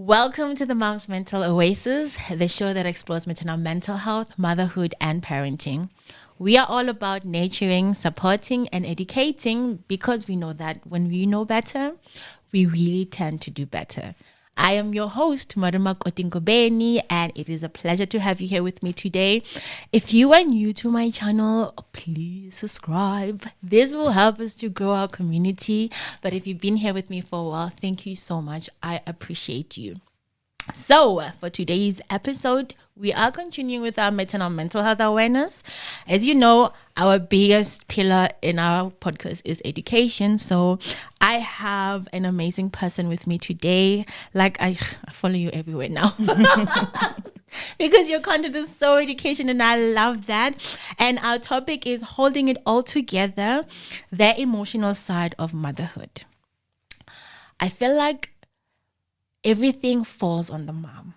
Welcome to the Mom's Mental Oasis, the show that explores maternal mental health, motherhood, and parenting. We are all about nurturing, supporting, and educating because we know that when we know better, we really tend to do better. I am your host, Madama Kotinkobeni, and it is a pleasure to have you here with me today. If you are new to my channel, please subscribe. This will help us to grow our community. But if you've been here with me for a while, thank you so much. I appreciate you. So, for today's episode, we are continuing with our maternal mental health awareness. As you know, our biggest pillar in our podcast is education. So, I have an amazing person with me today. Like, I follow you everywhere now. Because your content is so education and I love that. And our topic is holding it all together, the emotional side of motherhood. I feel like everything falls on the mom.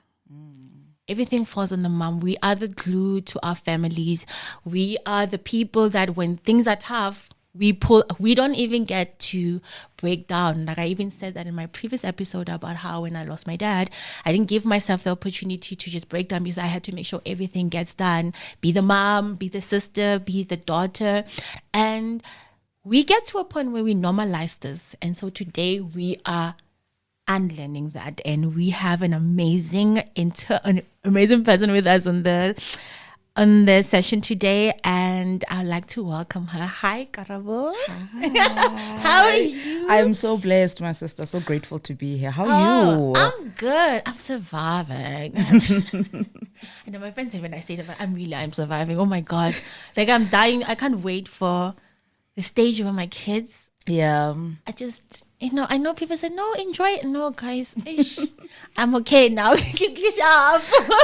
Everything falls on the mom. We are the glue to our families. We are the people that when things are tough, we don't even get to break down. Like I even said that in my previous episode about how when I lost my dad, I didn't give myself the opportunity to just break down because I had to make sure everything gets done. Be the mom, be the sister, be the daughter. And we get to a point where we normalize this. And so today we are unlearning that, and we have an amazing person with us on the session today, and I'd like to welcome her. Hi, Karabo. Hi. How are you? I'm so blessed, my sister. So grateful to be here. How are you? I'm good. I'm surviving. I know my friends say when I say that, I'm surviving. Oh my God. Like I'm dying. I can't wait for the stage where my kids. Yeah. I know people say, no, enjoy it. No, guys, I'm okay now.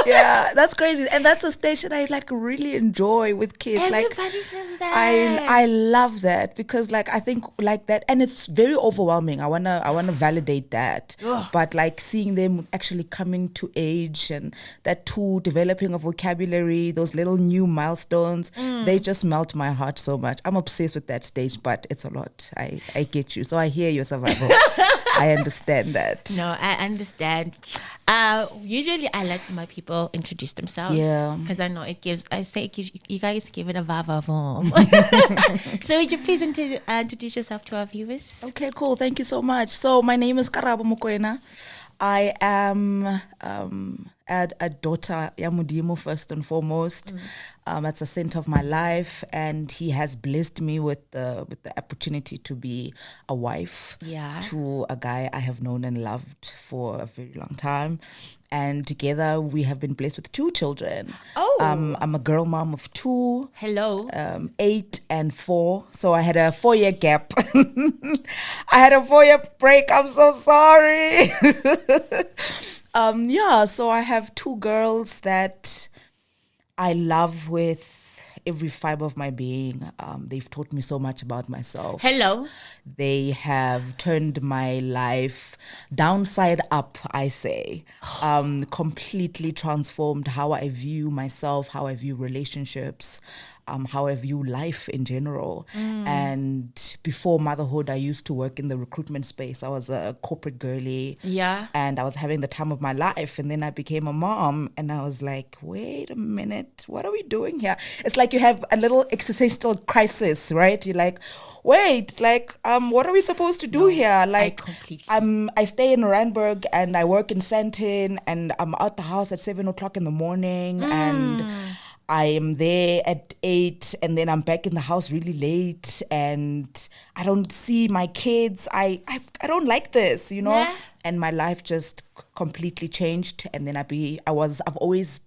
Yeah, that's crazy. And that's a stage that I like really enjoy with kids. Everybody says that. I love that because like I think like that, and it's very overwhelming. I wanna validate that. Ugh. But like seeing them actually coming to age and that too, developing a vocabulary, those little new milestones, they just melt my heart so much. I'm obsessed with that stage, but it's a lot. I get you. So I hear you, survival. I understand that. No, I understand. Usually I let my people introduce themselves. Yeah. Because I know you guys give it a vava form. So would you please introduce yourself to our viewers? Okay, cool. Thank you so much. So my name is Karabo Mokoena. I am a daughter, Yamudimo first and foremost. At the center of my life, and he has blessed me with the opportunity to be a wife to a guy I have known and loved for a very long time. And together we have been blessed with 2 children. Oh. I'm a girl mom of 2. Hello. 8 and 4. So I had a 4-year gap. I had a 4-year break. I'm so sorry. So I have 2 girls that I love with every fiber of my being. They've taught me so much about myself. Hello. They have turned my life downside up, I say. Completely transformed how I view myself, how I view relationships, how I view life in general. And before motherhood, I used to work in the recruitment space. I was a corporate girly. Yeah. And I was having the time of my life. And then I became a mom. And I was like, wait a minute, what are we doing here? It's like you have a little existential crisis, right? You're like, wait, like, what are we supposed to do here? Like, I stay in Randburg and I work in Sandton and I'm out the house at 7:00 in the morning and I am there at 8 and then I'm back in the house really late and I don't see my kids. I don't like this, you know? Yeah. And my life just completely changed. And then I've always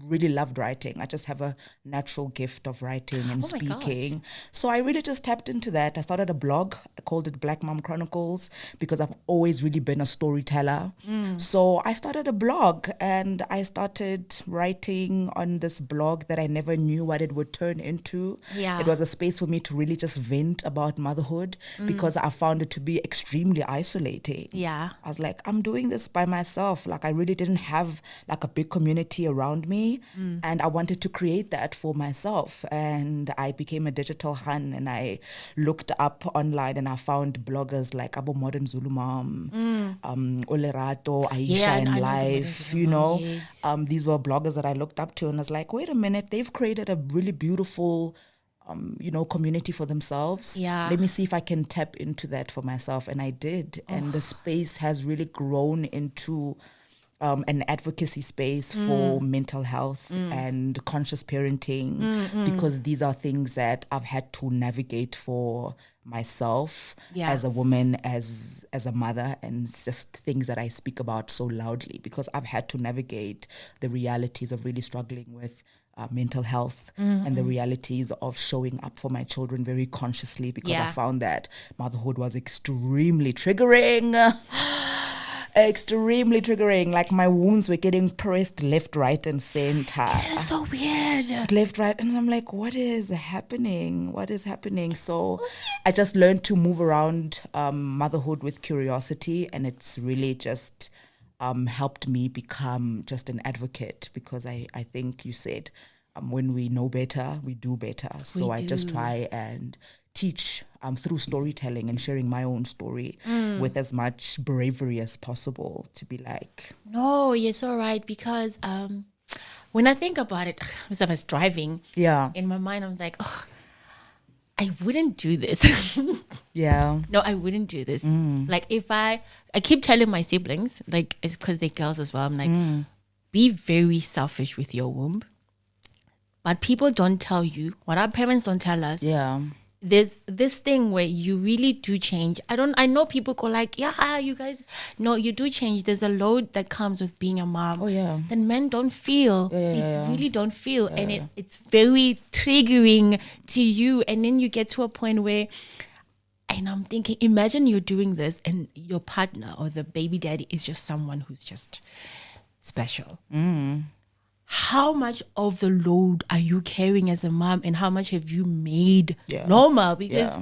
really loved writing. I just have a natural gift of writing and speaking. So I really just tapped into that. I started a blog. I called it Black Mom Chronicles because I've always really been a storyteller. So I started a blog and I started writing on this blog that I never knew what it would turn into. Yeah. It was a space for me to really just vent about motherhood because I found it to be extremely isolating. Yeah. I was like, I'm doing this by myself. Like I really didn't have like a big community around me. me. And I wanted to create that for myself. And I became a digital hun, and I looked up online and I found bloggers like Abo Modern Zulu Mom, Olerato, Aisha Yeah, in I know the Life, Modern Zulu Mom, yes. these were bloggers that I looked up to, and I was like, wait a minute, they've created a really beautiful community for themselves. Yeah. Let me see if I can tap into that for myself. And I did. And the space has really grown into an advocacy space for mental health and conscious parenting, because these are things that I've had to navigate for myself as a woman, as a mother, and it's just things that I speak about so loudly because I've had to navigate the realities of really struggling with mental health and the realities of showing up for my children very consciously, because I found that motherhood was extremely triggering. Extremely triggering. Like my wounds were getting pressed left, right, and center. It's so weird. Left, right, and I'm like, what is happening? What is happening? So I just learned to move around motherhood with curiosity, and it's really just helped me become just an advocate, because I think you said when we know better, we do better. So I just try and teach through storytelling and sharing my own story with as much bravery as possible, to be like, no, you're so right, because when I think about it, as I was driving, in my mind, I'm like, oh, I wouldn't do this. No, I wouldn't do this. Like if I keep telling my siblings, like, it's because they're girls as well, I'm like, be very selfish with your womb. But people don't tell you, what our parents don't tell us. There's this thing where you really do change. I know people go like, yeah, you guys, no, you do change. There's a load that comes with being a mom. That men don't feel. They really don't feel. And it's very triggering to you. And then you get to a point where, and I'm thinking, imagine you're doing this and your partner or the baby daddy is just someone who's just special. How much of the load are you carrying as a mom, and how much have you made normal? Because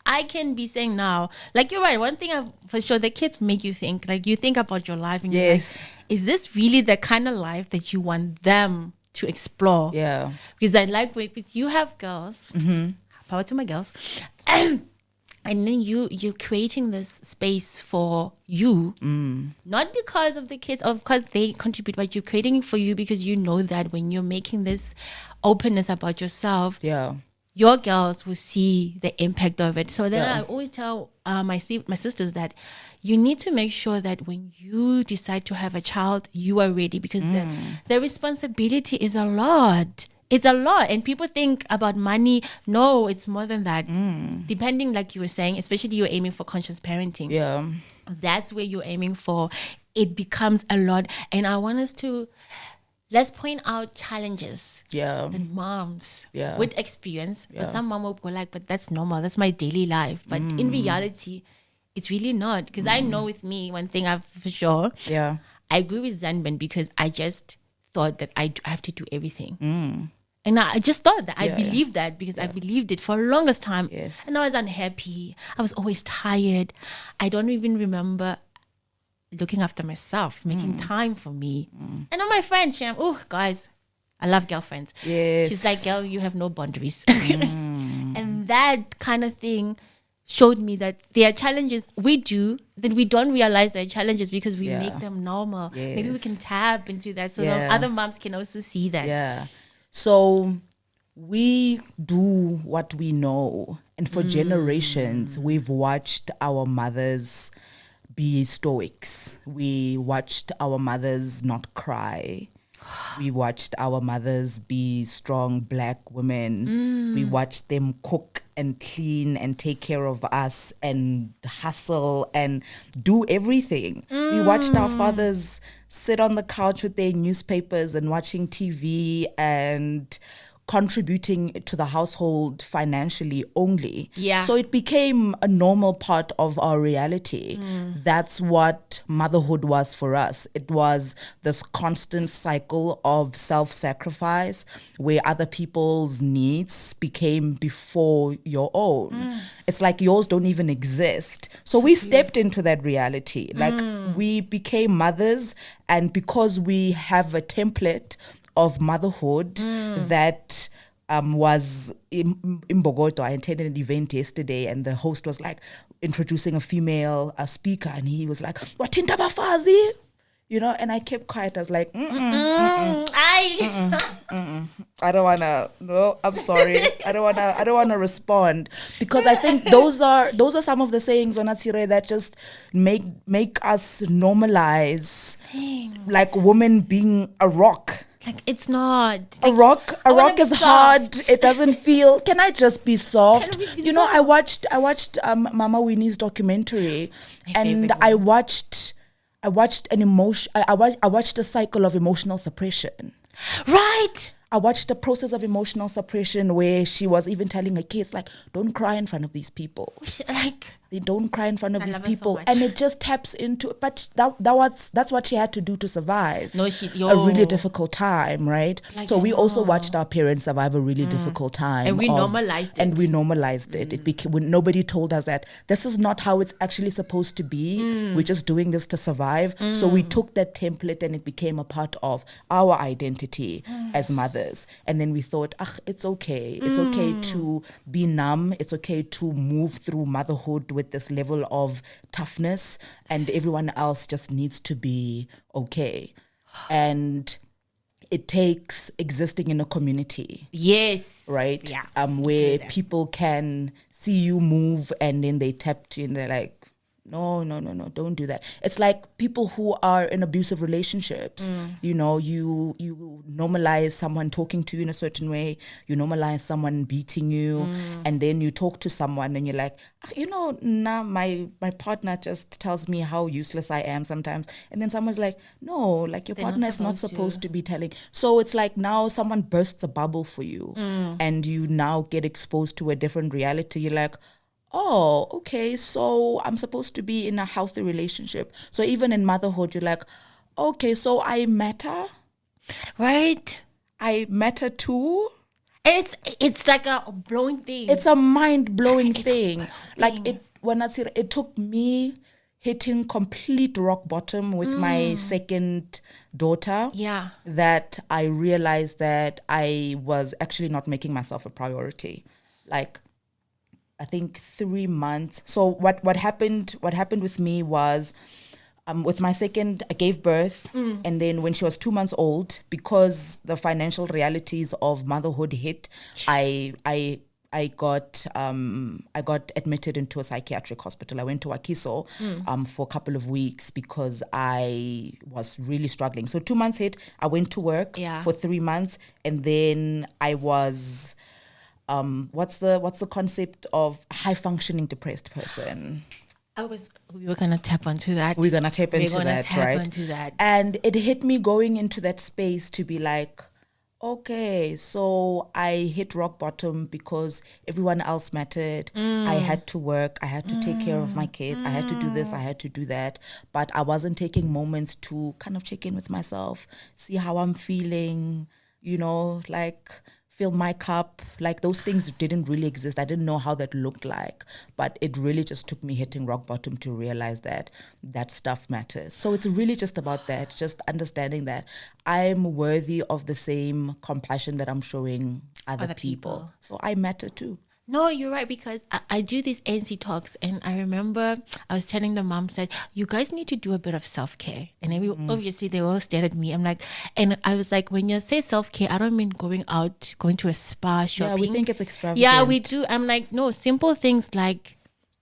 I can be saying now, like, you're right, one thing for sure, the kids make you think, like, you think about your life and you're like, is this really the kind of life that you want them to explore? Because I like with you have girls, power to my girls, and then you're creating this space for you, not because of the kids, of course they contribute, but you're creating it for you because you know that when you're making this openness about yourself, your girls will see the impact of it. So then I always tell my sisters that you need to make sure that when you decide to have a child, you are ready, because the responsibility is a lot. It's a lot. And people think about money. No, it's more than that. Depending, like you were saying, especially you're aiming for conscious parenting. That's where you're aiming for. It becomes a lot. And I want us to, let's point out challenges that moms would experience. But some mom will go like, but that's normal. That's my daily life. But in reality, it's really not. Because I know with me, one thing I've for sure, I agree with Zanban, because I just thought that I have to do everything. And I just thought that I believed that, because I believed it for the longest time. And I was unhappy. I was always tired. I don't even remember looking after myself, making time for me. And then my friend, guys, I love girlfriends. She's like, girl, you have no boundaries. And that kind of thing showed me that there are challenges we do, then we don't realize there are challenges because we make them normal. Maybe we can tap into that so that other moms can also see that. So we do what we know, and for generations we've watched our mothers be stoics. We watched our mothers not cry. We watched our mothers be strong Black women. We watched them cook and clean and take care of us and hustle and do everything. We watched our fathers sit on the couch with their newspapers and watching TV and contributing to the household financially only. So it became a normal part of our reality. That's what motherhood was for us. It was this constant cycle of self-sacrifice where other people's needs became before your own. It's like yours don't even exist. So we stepped into that reality. Like we became mothers, and because we have a template of motherhood that was in Bogota. I attended an event yesterday, and the host was like introducing a female speaker, and he was like, "Watinta bafazi," and I kept quiet. I was like, I don't wanna. No, I'm sorry. I don't wanna respond, because I think those are some of the sayings, Wanatsire, that just make us normalize like women being a rock. Like, it's not a rock is soft. hard. It doesn't feel. Can I just be soft? Can we be soft? I watched Mama Winnie's documentary, and I watched an emotion. I watched a cycle of emotional suppression. Right. I watched the process of emotional suppression where she was even telling her kids, like, don't cry in front of these people. Like, they don't cry in front of these love her so people. much. And it just taps into, but that's what she had to do to survive. No, a really difficult time, right? Like, so we also watched our parents survive a really difficult time. And we normalized it. And we normalized it. It became, when nobody told us that this is not how it's actually supposed to be. We're just doing this to survive. So we took that template and it became a part of our identity as mothers. And then we thought, it's okay. It's okay to be numb. It's okay to move through motherhood with this level of toughness, and everyone else just needs to be okay. And it takes existing in a community. Yes. Right? Yeah. Where people can see you move and then they tap you and they're like, no, don't do that. It's like people who are in abusive relationships. You normalize someone talking to you in a certain way. You normalize someone beating you, and then you talk to someone and you're like, my partner just tells me how useless I am sometimes. And then someone's like, no, like your partner is not supposed to be telling. So it's like now someone bursts a bubble for you, and you now get exposed to a different reality. You're like, oh, okay, so I'm supposed to be in a healthy relationship. So even in motherhood, you're like, okay, so I matter. Right. I matter too. And it's like a blowing thing. It's a mind-blowing thing. Like it took me hitting complete rock bottom with my second daughter. Yeah. That I realized that I was actually not making myself a priority. Like, I think 3 months. So what happened with me was, with my second, I gave birth, and then when she was 2 months old, because the financial realities of motherhood hit, I got admitted into a psychiatric hospital. I went to Wakiso for a couple of weeks because I was really struggling. So 2 months hit, I went to work for 3 months, and then I was what's the concept of high functioning depressed person? We were gonna tap onto that. We're gonna tap into that. And it hit me going into that space to be like, okay, so I hit rock bottom because everyone else mattered. I had to work. I had to take care of my kids. I had to do this. I had to do that. But I wasn't taking moments to kind of check in with myself, see how I'm feeling, like fill my cup. Like those things didn't really exist. I didn't know how that looked like. But it really just took me hitting rock bottom to realize that stuff matters. So it's really just about that, just understanding that I'm worthy of the same compassion that I'm showing other people. So I matter too. No, you're right, because I do these NC talks, and I remember I was telling the mom, said, you guys need to do a bit of self-care. And then obviously they all stared at me. I'm like, and I was like, when you say self-care, I don't mean going to a spa, shopping. Yeah, we think it's extravagant. Yeah, we do. I'm like, no, simple things like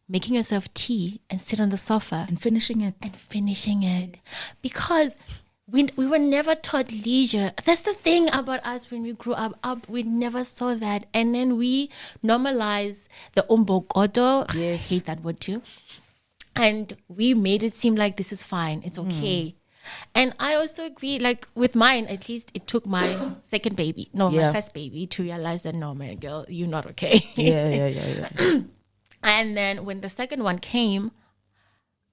making yourself tea and sit on the sofa. And finishing it. Because we were never taught leisure. That's the thing about us when we grew up. We never saw that. And then we normalize the umbokoto. Yes. I hate that word too. And we made it seem like this is fine. It's okay. And I also agree, like with mine, at least it took my second baby, my first baby, to realize that, no, man, girl, you're not okay. Yeah. And then when the second one came,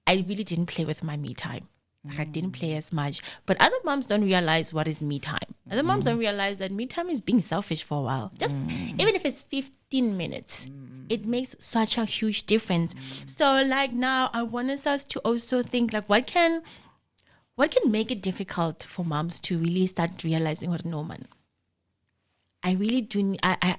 I really didn't play with my me time. Like I didn't play as much. But other moms don't realize what is me time. Other moms don't realize that me time is being selfish for a while. Just even if it's 15 minutes, it makes such a huge difference. So like now I want us to also think like, what can What can make it difficult for moms to really start realizing what no man? I really do. I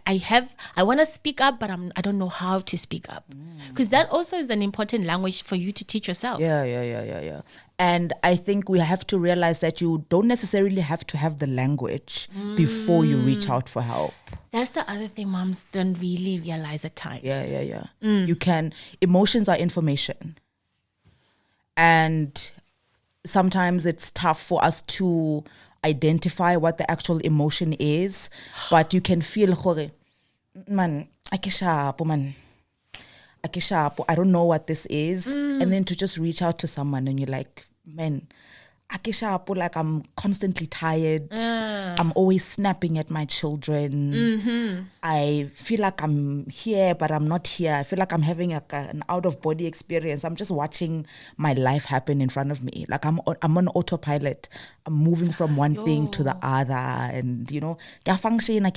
want to speak up, but I don't know how to speak up, because that also is an important language for you to teach yourself. Yeah. And I think we have to realize that you don't necessarily have to have the language before you reach out for help. That's the other thing moms don't really realize at times. Yeah. You can. Emotions are information, and sometimes it's tough for us to identify what the actual emotion is, but you can feel, man, I don't know what this is. And then to just reach out to someone and you're like, man, like I'm constantly tired. I'm always snapping at my children. I feel like I'm here, but I'm not here. I feel like I'm having an out-of-body experience. I'm just watching my life happen in front of me. Like I'm on autopilot. I'm moving from one thing to the other. And, I function,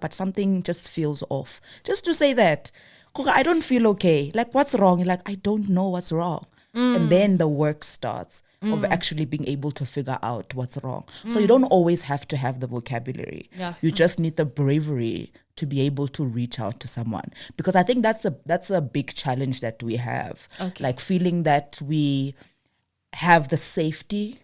but something just feels off. Just to say that, I don't feel okay. Like, what's wrong? You're like, I don't know what's wrong. And then the work starts of actually being able to figure out what's wrong. So you don't always have to have the vocabulary. Yeah. You just need the bravery to be able to reach out to someone. Because I think that's a big challenge that we have. Okay. Like feeling that we have the safety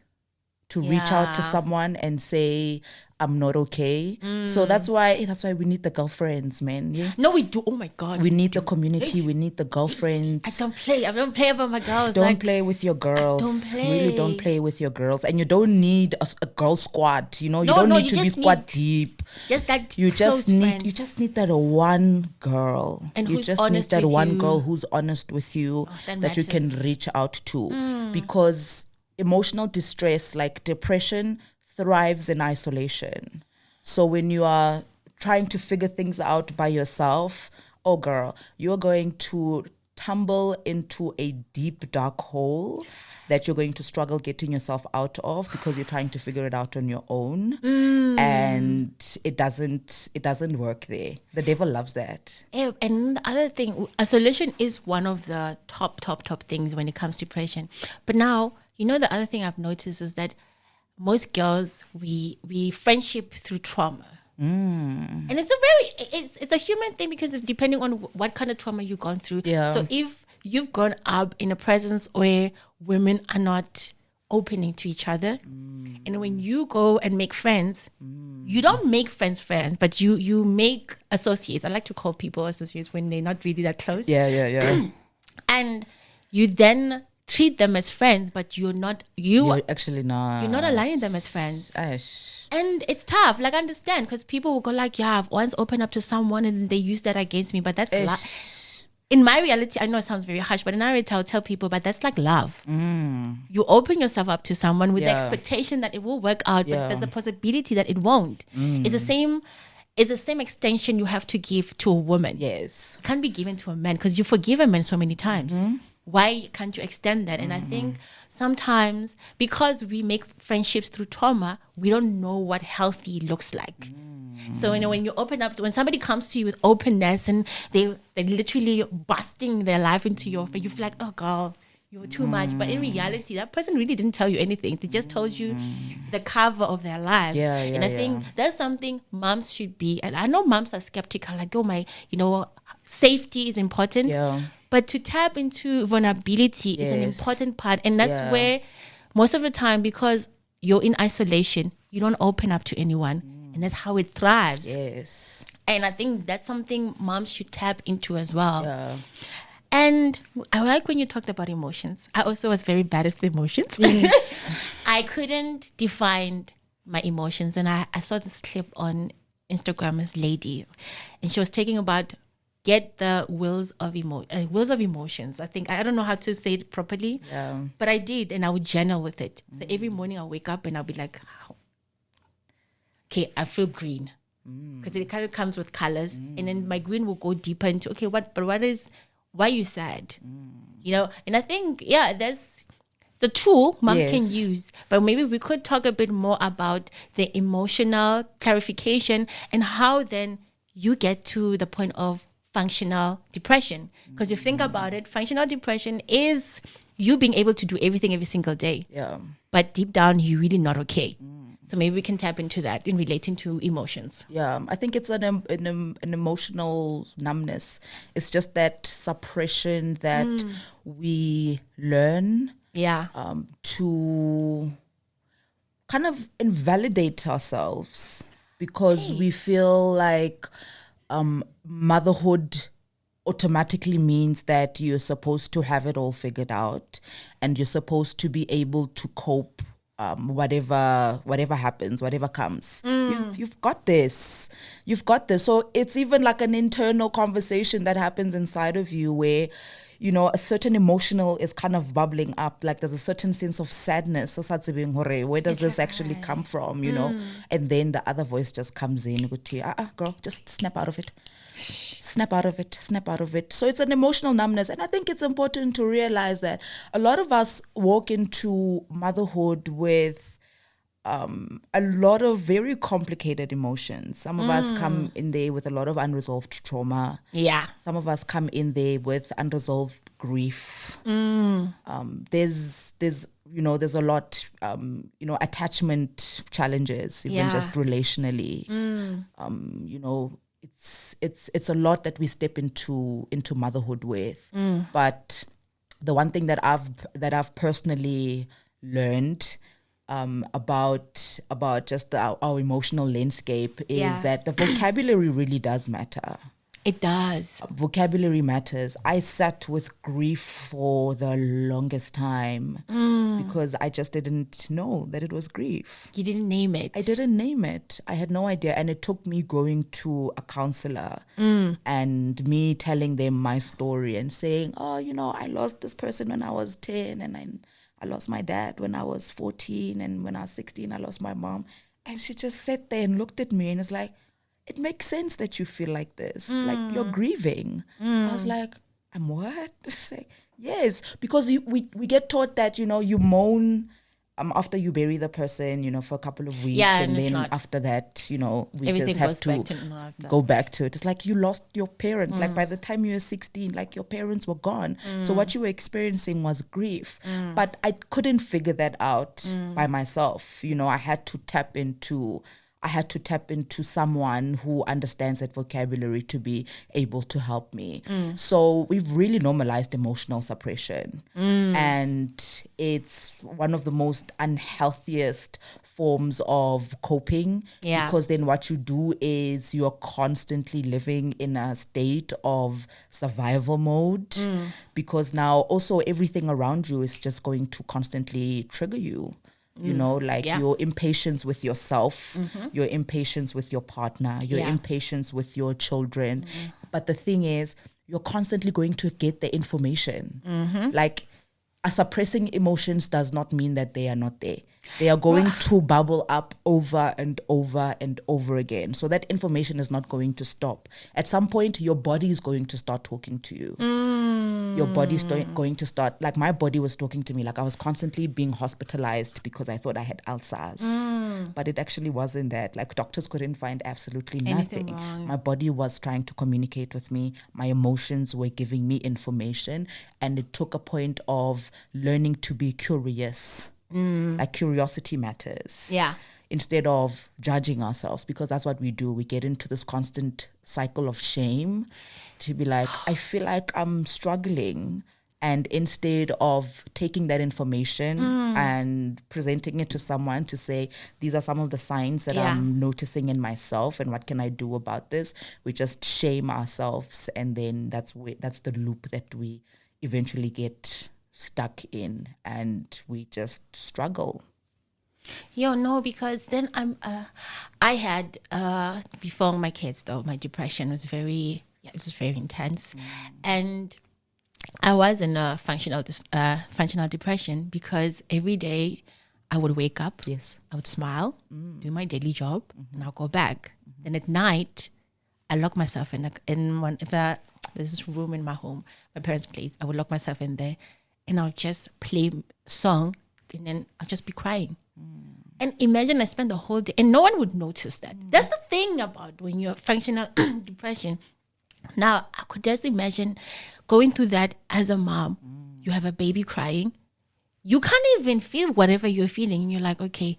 to reach out to someone and say, I'm not okay. So that's why we need the girlfriends, man. Yeah? No, we do. Oh my God. We need the community. We need the girlfriends. I don't play about my girls. Don't play with your girls. Really don't play with your girls. And you don't need a girl squad. You don't need to be squad deep. Just that you close need that one girl. And you who's just need honest that with one you. girl who's honest with you, that you can matters. reach out to. Because emotional distress, like depression, thrives in isolation. So when you are trying to figure things out by yourself, oh girl, you're going to tumble into a deep dark hole that you're going to struggle getting yourself out of because you're trying to figure it out on your own. And it doesn't work there. The devil loves that. And the other thing, isolation is one of the top things when it comes to depression. But now, the other thing I've noticed is that most girls, we friendship through trauma. And it's a human thing because of depending on what kind of trauma you've gone through. Yeah. So if you've grown up in a presence where women are not opening to each other, and when you go and make friends, you don't make friends, but you make associates. I like to call people associates when they're not really that close. Yeah. And you then treat them as friends, but you're actually not. You're not aligning them as friends. Aish. And it's tough. Like, I understand, because people will go like, I've once opened up to someone and they use that against me. But that's in my reality, I know it sounds very harsh, but in our reality, I'll tell people, but that's like love. You open yourself up to someone with the expectation that it will work out, but there's a possibility that it won't. It's the same extension you have to give to a woman. Yes. It can't be given to a man because you forgive a man so many times. Why can't you extend that? And I think sometimes because we make friendships through trauma, we don't know what healthy looks like. So when you open up, when somebody comes to you with openness and they're literally busting their life into your face, you feel like, oh God, you were too much. But in reality, that person really didn't tell you anything. They just told you the cover of their lives. And I think that's something moms should be. And I know moms are skeptical, like, safety is important. Yeah. But to tap into vulnerability is an important part. And that's where most of the time, because you're in isolation, you don't open up to anyone. And that's how it thrives. Yes. And I think that's something moms should tap into as well. Yeah. And I like when you talked about emotions. I also was very bad at emotions. Yes. I couldn't define my emotions. And I saw this clip on Instagram, this lady. And she was talking about get the wheels of emotions. I think I don't know how to say it properly, but I did, and I would journal with it. So every morning I'll wake up and I'll be like, okay, I feel green because it kind of comes with colors, and then my green will go deeper into why are you sad, And I think that's the tool moms can use, but maybe we could talk a bit more about the emotional clarification and how then you get to the point of functional depression. Because you think about it, functional depression is you being able to do everything every single day. Yeah. but deep down you're really not okay. So maybe we can tap into that in relating to emotions. Yeah, I think it's an emotional numbness. It's just that suppression that we learn Yeah. to kind of invalidate ourselves because we feel like motherhood automatically means that you're supposed to have it all figured out and you're supposed to be able to cope whatever happens, whatever comes. You've got this. So it's even like an internal conversation that happens inside of you where, you know, a certain emotional is kind of bubbling up. Like there's a certain sense of sadness. So where does this actually come from, you know? And then the other voice just comes in, girl, just snap out of it. Snap out of it. So it's an emotional numbness. And I think it's important to realize that a lot of us walk into motherhood with a lot of very complicated emotions. Some of us come in there with a lot of unresolved trauma. Yeah. Some of us come in there with unresolved grief. There's a lot, attachment challenges, even just relationally. It's a lot that we step into motherhood with. But the one thing that I've personally learned about just our emotional landscape is that the vocabulary really does matter. It does. Vocabulary matters. I sat with grief for the longest time because I just didn't know that it was grief. You didn't name it. I didn't name it. I had no idea. And it took me going to a counselor and me telling them my story and saying, I lost this person when I was 10 and I lost my dad when I was 14 and when I was 16, I lost my mom. And she just sat there and looked at me and was like, it makes sense that you feel like this. Like you're grieving. I was like, I'm what? It's like, yes, because we get taught that, you moan after you bury the person, for a couple of weeks. Yeah, and then after that, we just have to go back to it. It's like you lost your parents. Like by the time you were 16, like your parents were gone. So what you were experiencing was grief. But I couldn't figure that out by myself. I had to tap into someone who understands that vocabulary to be able to help me. So we've really normalized emotional suppression. And it's one of the most unhealthiest forms of coping. Yeah. Because then what you do is you're constantly living in a state of survival mode. Because now also everything around you is just going to constantly trigger you. Your impatience with yourself, your impatience with your partner, your impatience with your children. But the thing is, you're constantly going to get the information. Like, suppressing emotions does not mean that they are not there. They are going to bubble up over and over and over again. So that information is not going to stop. At some point, your body is going to start talking to you. Your body's going to start, like my body was talking to me, like I was constantly being hospitalized because I thought I had ulcers. But it actually wasn't that. Like doctors couldn't find absolutely nothing. My body was trying to communicate with me. My emotions were giving me information. And it took a point of learning to be curious. Like curiosity matters. Yeah. Instead of judging ourselves, because that's what we do. We get into this constant cycle of shame to be like, I feel like I'm struggling. And instead of taking that information and presenting it to someone to say, these are some of the signs that I'm noticing in myself and what can I do about this? We just shame ourselves. And then that's the loop that we eventually get stuck in, and we just struggle. No, because then I had before my kids though, my depression was very intense, and I was in a functional depression because every day I would wake up, I would smile, do my daily job, and I'll go back. Then at night, I lock myself in there's this room in my home, my parents' place. I would lock myself in there. And I'll just play a song, and then I'll just be crying. And imagine I spend the whole day, and no one would notice that. That's the thing about when you're functional depression. Now, I could just imagine going through that as a mom. You have a baby crying. you can't even feel whatever you're feeling. And you're like, okay,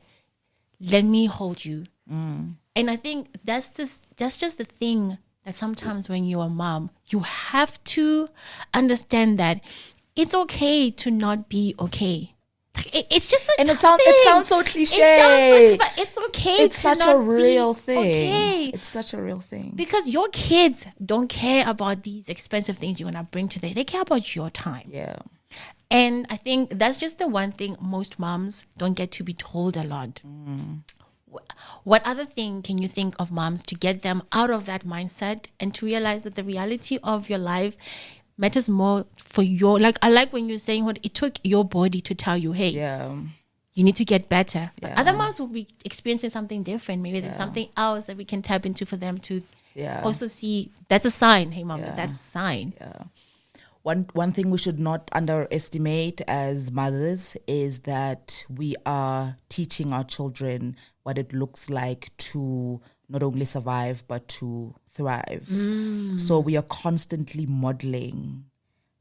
let me hold you. And I think that's just the thing that sometimes when you're a mom, you have to understand that it's okay to not be okay. It's just And it sounds so cliche. but it's okay. It's such a real thing. Okay. It's such a real thing. Because your kids don't care about these expensive things you're gonna bring today. They care about your time. Yeah. And I think that's just the one thing most moms don't get to be told a lot. What other thing can you think of moms to get them out of that mindset and to realize that the reality of your life matters more for your, like, I like when you're saying what it took your body to tell you, hey, you need to get better. But other moms will be experiencing something different. Maybe there's something else that we can tap into for them to also see. That's a sign. Hey, mom, that's a sign. Yeah. One thing we should not underestimate as mothers is that we are teaching our children what it looks like to not only survive but to thrive. So we are constantly modeling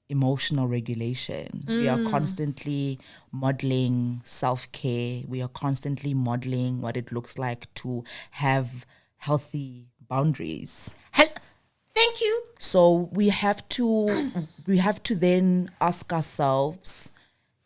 emotional regulation. We are constantly modeling self-care. We are constantly modeling what it looks like to have healthy boundaries. Thank you. So we have to then ask ourselves,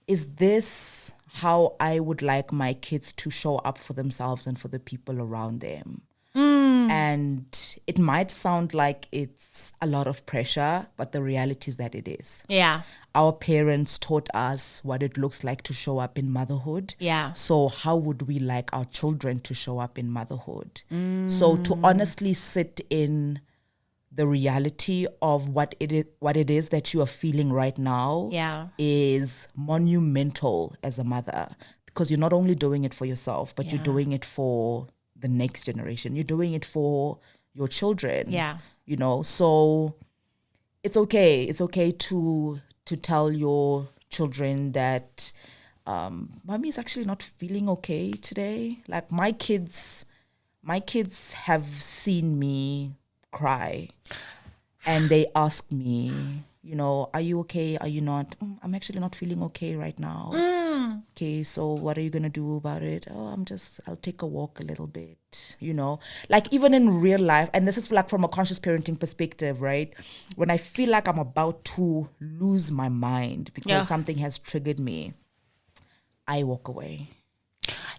is this how I would like my kids to show up for themselves and for the people around them? And it might sound like it's a lot of pressure, but the reality is that it is. Yeah. Our parents taught us what it looks like to show up in motherhood. Yeah. So how would we like our children to show up in motherhood? So to honestly sit in the reality of what it is that you are feeling right now is monumental as a mother, because you're not only doing it for yourself, but you're doing it for the next generation. You're doing it for your children. Yeah. You know, so it's okay. It's okay to tell your children that mommy is actually not feeling okay today. Like my kids have seen me cry and they ask me, you know, are you okay? Are you not? I'm actually not feeling okay right now. Okay, so what are you going to do about it? Oh, I'll take a walk a little bit, you know, like even in real life. And this is like from a conscious parenting perspective, right? When I feel like I'm about to lose my mind because something has triggered me, I walk away.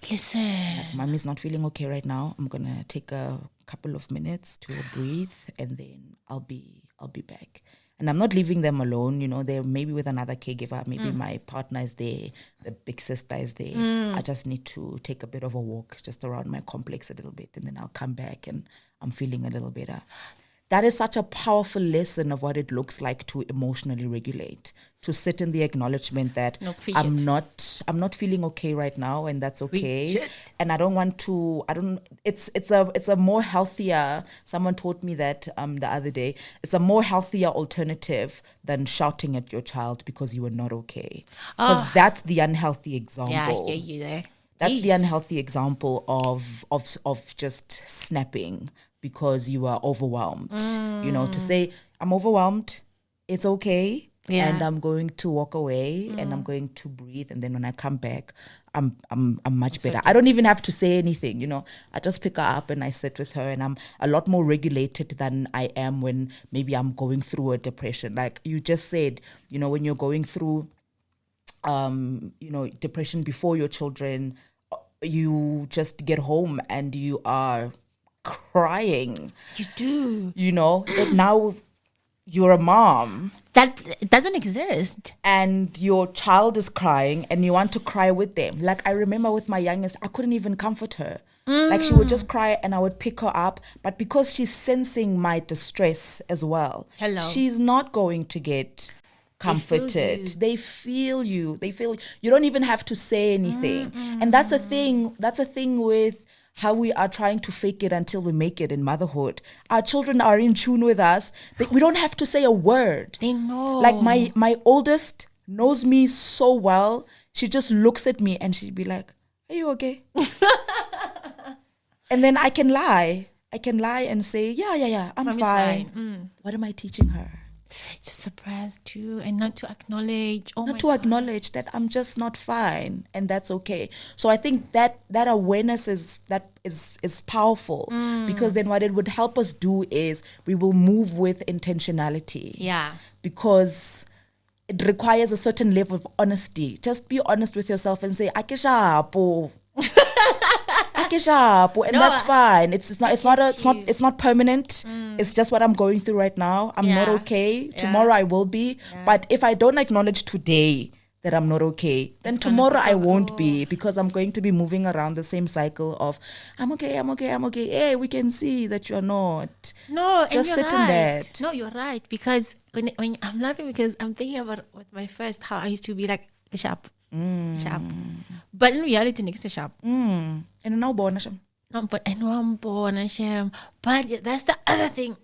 Listen, like, mommy's not feeling okay right now. I'm going to take a couple of minutes to breathe and then I'll be back. And I'm not leaving them alone, you know, they're maybe with another caregiver, maybe my partner is there, the big sister is there. I just need to take a bit of a walk just around my complex a little bit and then I'll come back and I'm feeling a little better. That is such a powerful lesson of what it looks like to emotionally regulate, to sit in the acknowledgement that I'm not feeling okay right now, and that's okay. And I don't want to. It's a more healthier. Someone taught me that the other day. It's a more healthier alternative than shouting at your child because you are not okay. Because that's the unhealthy example. Yeah, I hear you there. That's the unhealthy example of just snapping because you are overwhelmed. You know, to say, I'm overwhelmed, it's okay, and I'm going to walk away and I'm going to breathe, and then when I come back, I'm much better. I don't even have to say anything, you know. I just pick her up and I sit with her, and I'm a lot more regulated than I am when maybe I'm going through a depression. Like you just said, you know, when you're going through you know, depression before your children, you just get home and you are crying. You do. You know, now you're a mom. That doesn't exist. And your child is crying and you want to cry with them. Like I remember with my youngest, I couldn't even comfort her. Like she would just cry and I would pick her up. But because she's sensing my distress as well, she's not going to get comforted. They feel you. You don't even have to say anything. And that's a thing with how we are trying to fake it until we make it in motherhood. Our children are in tune with us. We don't have to say a word. They know. Like my oldest knows me so well. She just looks at me and she'd be like, are you okay? And then I can lie and say, yeah, I'm fine. What am I teaching her? to suppress too, and not to acknowledge. Oh not my to God. acknowledge that I'm just not fine, and that's okay. So I think that awareness is powerful, because then what it would help us do is we will move with intentionality. Yeah. Because it requires a certain level of honesty. Just be honest with yourself and say, "Akeshapo." And No, that's fine. It's get not permanent. It's just what I'm going through right now. I'm not Yeah. okay. Yeah. Tomorrow I will be. Yeah. But if I don't acknowledge today that I'm not okay, then It's gonna tomorrow I become- won't be, because I'm going to be moving around the same cycle of I'm okay. Hey, we can see that you're not. No, and Just you're sit in right. that. No, you're right, because when I'm laughing because I'm thinking about with my first how I used to be like sharp. But in reality, next to sharp. And now bonasham. No, but I know I'm born and shame. But yeah, that's the other thing.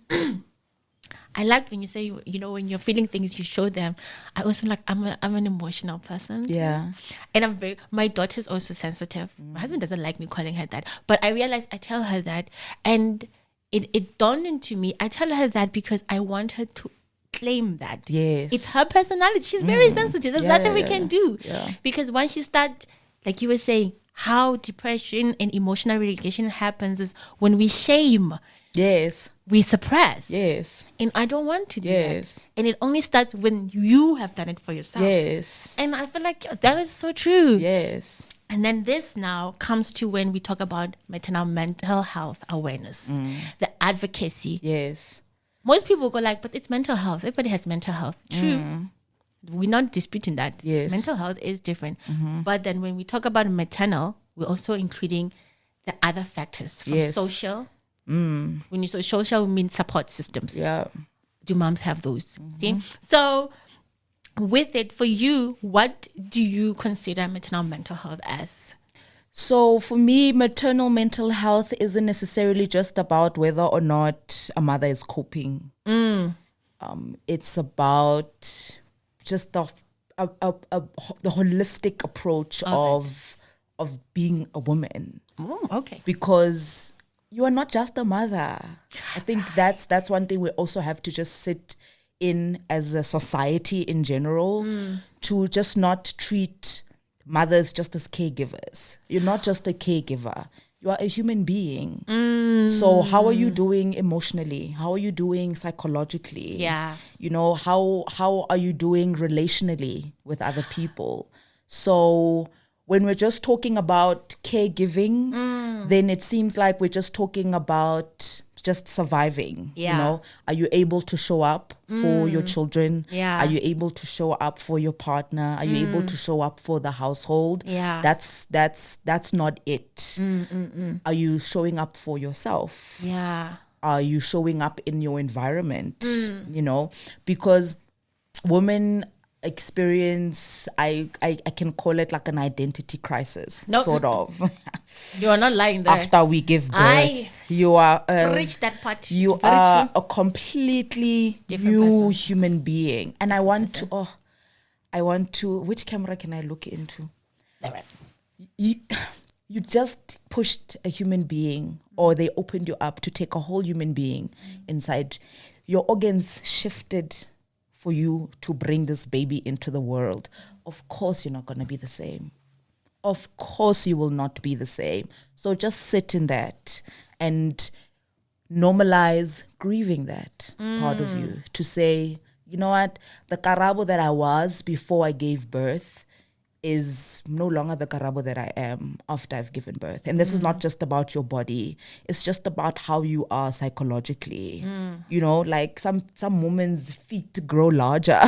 I liked when you say, when you're feeling things, you show them. I also I'm an emotional person. Yeah. And my daughter's also sensitive. My husband doesn't like me calling her that. But I realized I tell her that. And it dawned into me. I tell her that because I want her to claim that. Yes. It's her personality. She's very sensitive. There's nothing we can do. Yeah. Because once you start, like you were saying, how depression and emotional regulation happens is when we shame, Yes. we suppress. Yes. And I don't want to do Yes. that. And it only starts when you have done it for yourself. Yes. And I feel like that is so true. Yes. And then this now comes to when we talk about maternal mental health awareness, the advocacy. Yes. Most people go like, but it's mental health. Everybody has mental health. True. We're not disputing that. Yes. Mental health is different. But then when we talk about maternal, we're also including the other factors from Yes. social. When you say social, we mean support systems. Yeah. Do moms have those? See? So with it, for you, what do you consider maternal mental health as? So for me, maternal mental health isn't necessarily just about whether or not a mother is coping. It's about just the holistic approach of being a woman, Oh, okay. because you are not just a mother. I think that's one thing we also have to just sit in as a society in general, to just not treat mothers just as caregivers. You're not just a caregiver. You are a human being. So how are you doing emotionally? How are you doing psychologically? Yeah. How are you doing relationally with other people? So when we're just talking about caregiving, then it seems like we're just talking about just surviving. Yeah. Are you able to show up for your children? Yeah. Are you able to show up for your partner? Are you able to show up for the household? Yeah. That's not it. Are you showing up for yourself? Yeah. Are you showing up in your environment? Because women experience, I can call it like an identity crisis, Nope. sort of. You are not lying there. After we give birth, I you are preach that part. you It's very are true. a completely Different new person. human being. And I want to, which camera can I look into? You just pushed a human being, or they opened you up to take a whole human being inside. Your organs shifted for you to bring this baby into the world. Of course you're not going to be the same. Of course you will not be the same. So just sit in that and normalize grieving that part of you, to say, you know what, the Karabo that I was before I gave birth is no longer the Karabo that I am after I've given birth. And this is not just about your body. It's just about how you are psychologically. Like some women's feet grow larger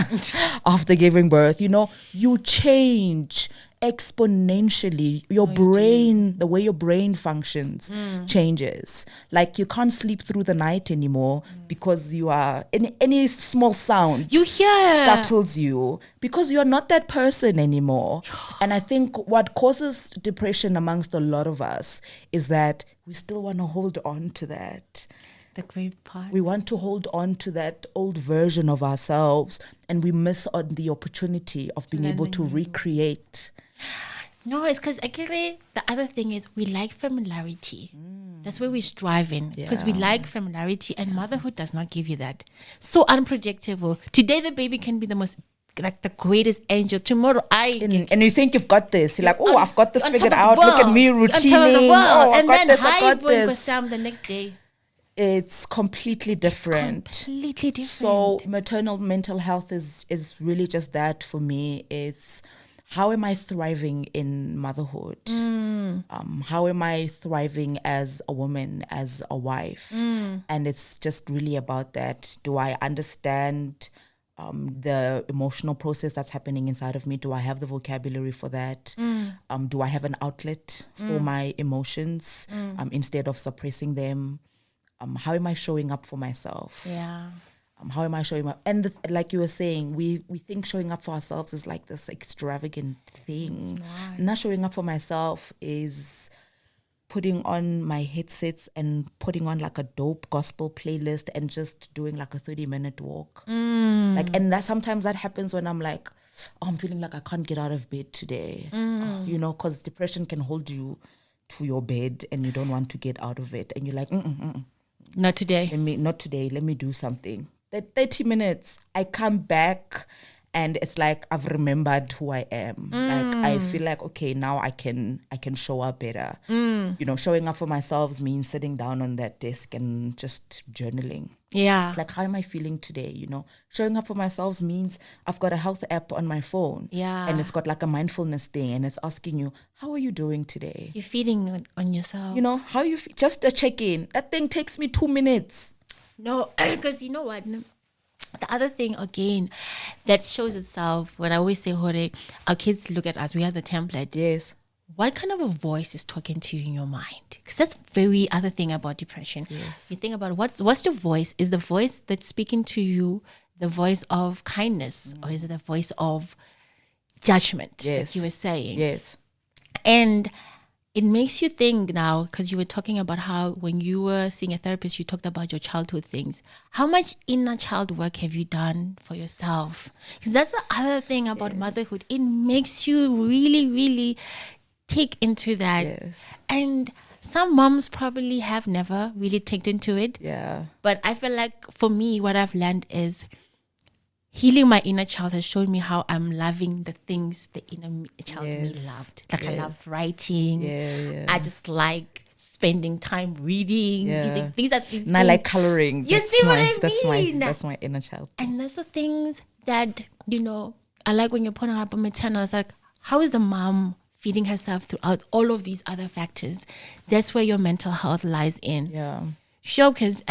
after giving birth. You change exponentially. Your brain, the way your brain functions changes. Like you can't sleep through the night anymore because you are, any small sound You hear. startles you, because you're not that person anymore. And I think what causes depression amongst a lot of us is that we still want to hold on to that. The great part. We want to hold on to that old version of ourselves, and we miss on the opportunity of being able to recreate. No, it's because actually the other thing is we like familiarity. That's where we strive in because we Yeah. like familiarity, and motherhood does not give you that. So unpredictable. Today the baby can be the most like the greatest angel. Tomorrow And you think you've got this. You're like, oh, I've got this on figured top of out. the Look at me world. On top of the routining. world. Oh, I've And got then this. I hi, got boing, this. Sam the next day. It's completely different. Completely different. So maternal mental health is really just that for me. It's how am I thriving in motherhood? How am I thriving as a woman, as a wife? And it's just really about that. Do I understand the emotional process that's happening inside of me? Do I have the vocabulary for that? Do I have an outlet for my emotions instead of suppressing them? How am I showing up for myself? Yeah. How am I showing up? And like you were saying, we think showing up for ourselves is like this extravagant thing. Not showing up for myself is putting on my headsets and putting on like a dope gospel playlist and just doing like a 30-minute walk. Like, and that sometimes that happens when I'm like, oh, I'm feeling like I can't get out of bed today. You know, because depression can hold you to your bed and you don't want to get out of it. And you're like, Not today. not today. Let me do something. That 30 minutes, I come back and it's like I've remembered who I am. Like I feel like, okay, now I can show up better. You know, showing up for myself means sitting down on that desk and just journaling. Yeah. Like, how am I feeling today? You know, showing up for myself means I've got a health app on my phone. Yeah. And it's got like a mindfulness thing and it's asking you, how are you doing today? You're feeding on yourself. You know, how you just a check-in. That thing takes me 2 minutes. No, because you know what? The other thing, again, that shows itself when I always say, Hore, our kids look at us, we have the template. Yes. What kind of a voice is talking to you in your mind? Because that's very other thing about depression. Yes. You think about what's the voice? Is the voice that's speaking to you the voice of kindness or is it the voice of judgment, Yes. like you were saying? Yes. And it makes you think now, because you were talking about how when you were seeing a therapist, you talked about your childhood things. How much inner child work have you done for yourself? Because that's the other thing about motherhood. It makes you really, really take into that. Yes. And some moms probably have never really taken into it. Yeah. But I feel like for me, what I've learned is healing my inner child has shown me how I'm loving the things the inner child in me Yes. loved. Like I Yes. love writing. Yeah. I just like spending time reading. You Yeah. think these are things. And I like coloring. You see what I That's mean? that's my inner child. And those are things that, you know, I like when you're putting up a maternal. It's like, how is the mom feeding herself throughout all of these other factors? That's where your mental health lies in. Yeah. Sure, because